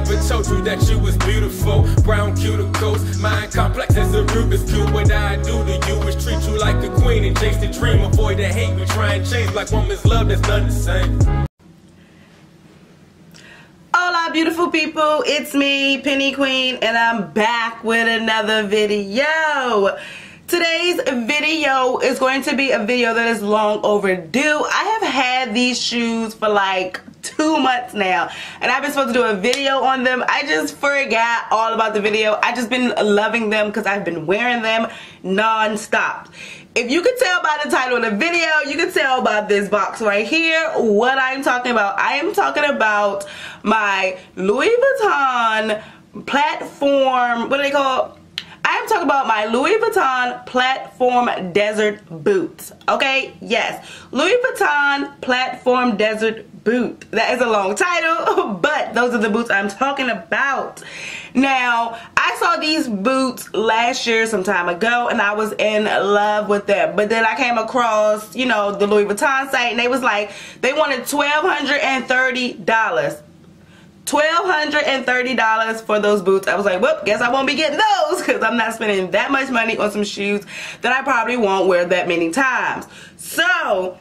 never told you that you was beautiful. Brown cuticles, mind complex as a Rubik's Cube. What I do to you is treat you like a queen and chase the dream. Avoid the hate, we try and change. Black woman's love, that's none the same. Hola beautiful people, it's me, Penny Queen, and I'm back with another video. Today's video is going to be a video that is long overdue. I have had these shoes for like 2 months now, and I've been supposed to do a video on them. I just forgot all about the video. I just been loving them because I've been wearing them non-stop. If you could tell by the title of the video, you can tell about this box right here what I'm talking about. I am talking about my Louis Vuitton platform, what do they call it? I am talking about my Louis Vuitton platform desert boots. Okay, yes, Louis Vuitton platform desert boot. That is a long title, but those are the boots I'm talking about. Now, I saw these boots last year some time ago, and I was in love with them. But then I came across, you know, the Louis Vuitton site, and they was like, they wanted $1,230. $1,230 for those boots. I was like, well, guess I won't be getting those because I'm not spending that much money on some shoes that I probably won't wear that many times. So,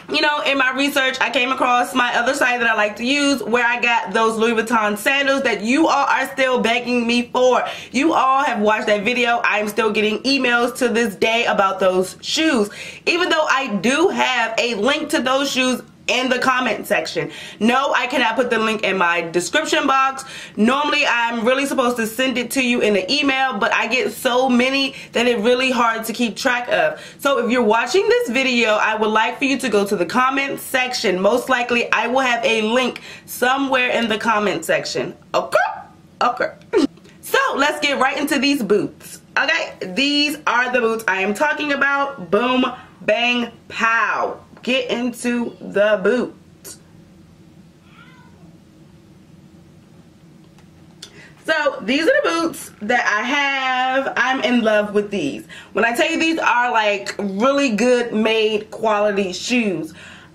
you know, in my research, I came across my other site that I like to use where I got those Louis Vuitton sandals that you all are still begging me for. You all have watched that video. I'm still getting emails to this day about those shoes. Even though I do have a link to those shoes in the comment section. No, I cannot put the link in my description box. Normally, I'm really supposed to send it to you in an email, but I get so many that it's really hard to keep track of. So if you're watching this video, I would like for you to go to the comment section. Most likely, I will have a link somewhere in the comment section. Okay? Okay. So let's get right into these boots. Okay? These are the boots I am talking about. Boom, bang, pow. Get into the boot. So these are the boots that I have. I'm in love with these. When I tell you these are like really good made quality shoes.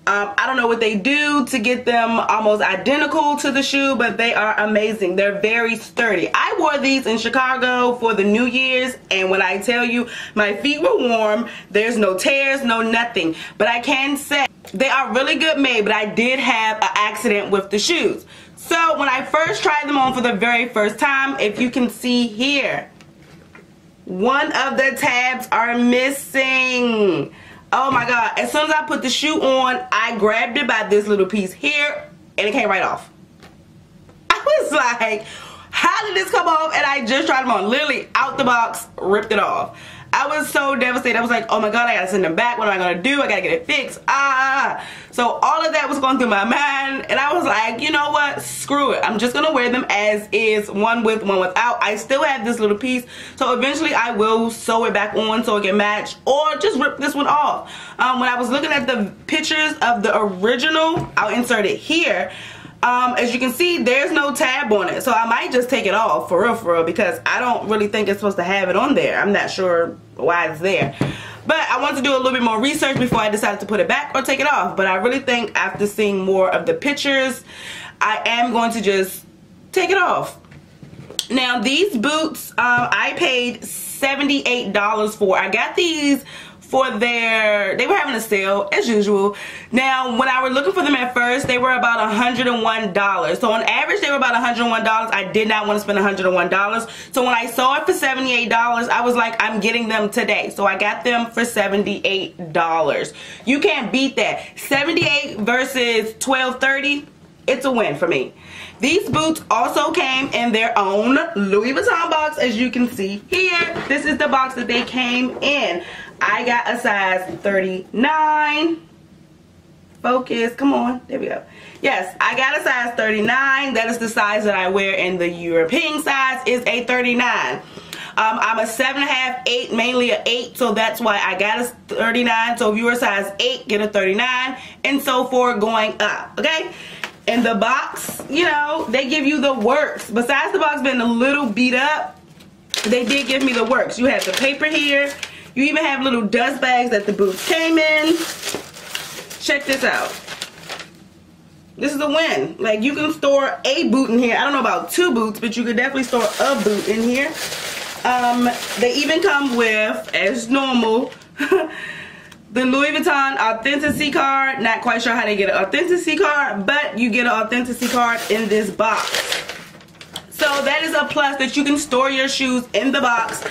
I don't know what they do to get them almost identical to the shoe, but they are amazing. They're very sturdy. I wore these in Chicago for the New Year's, and when I tell you my feet were warm, there's no tears, no nothing. But I can say they are really good made, but I did have an accident with the shoes. So when I first tried them on for the very first time, if you can see here, one of the tabs are missing. Oh my god, as soon as I put the shoe on, I grabbed it by this little piece here and it came right off. I was like, how did this come off? And I just tried them on, literally out the box, ripped it off. I was so devastated. I was like, oh my god, I gotta send them back. What am I gonna do? I gotta get it fixed. So all of that was going through my mind, and I was like, you know what, screw it. I'm just gonna wear them as is, one with, one without. I still have this little piece, so eventually I will sew it back on so it can match, or just rip this one off. When I was looking at the pictures of the original, I'll insert it here. As you can see, there's no tab on it, so I might just take it off for real, because I don't really think it's supposed to have it on there. I'm not sure why it's there, but I want to do a little bit more research before I decide to put it back or take it off. But I really think after seeing more of the pictures, I am going to just take it off. Now these boots, I paid $78 for. I got these for they were having a sale as usual. Now when I was looking for them at first, they were about $101. So on average they were about $101. I did not want to spend $101. So when I saw it for $78, I was like, I'm getting them today. So I got them for $78. You can't beat that. $78 versus $12.30. It's a win for me. These boots also came in their own Louis Vuitton box, as you can see here. This is the box that they came in. I got a size 39. Focus, come on, there we go. Yes, I got a size 39. That is the size that I wear, and the European size is a 39. I'm a 7.5, 8, mainly a 8, so that's why I got a 39. So if you're a size 8, get a 39, and so forth going up, okay? In the box, you know, they give you the works. Besides the box being a little beat up, they did give me the works. You have the paper here. You even have little dust bags that the boots came in. Check this out. This is a win. Like, you can store a boot in here. I don't know about 2 boots, but you could definitely store a boot in here. They even come with, as normal, the Louis Vuitton authenticity card. Not quite sure how they get an authenticity card, but you get an authenticity card in this box. So that is a plus, that you can store your shoes in the box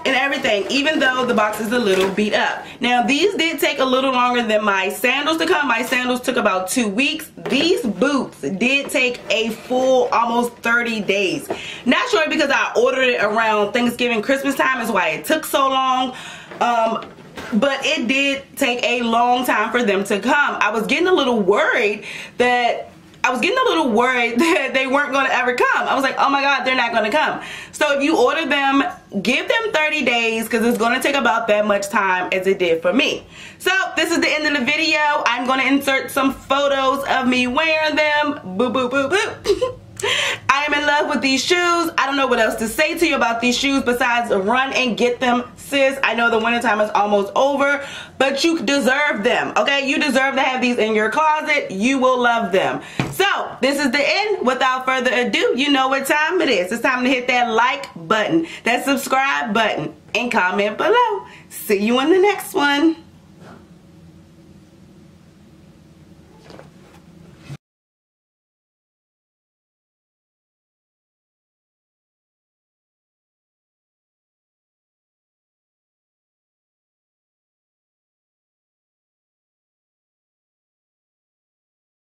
and everything, even though the box is a little beat up. Now, these did take a little longer than my sandals to come. My sandals took about 2 weeks. These boots did take a full almost 30 days. Not sure because I ordered it around Thanksgiving, Christmas time is why it took so long. But it did take a long time for them to come. I was getting a little worried that they weren't going to ever come. I was like, oh my God, they're not going to come. So if you order them, give them 30 days because it's going to take about that much time as it did for me. So this is the end of the video. I'm going to insert some photos of me wearing them. Boop, boop, boop, boop. I am in love with these shoes. I don't know what else to say to you about these shoes besides run and get them, sis. I know the wintertime is almost over, but you deserve them, okay? You deserve to have these in your closet. You will love them. So this is the end. Without further ado, you know what time it is. It's time to hit that like button, that subscribe button, and comment below. See you in the next one.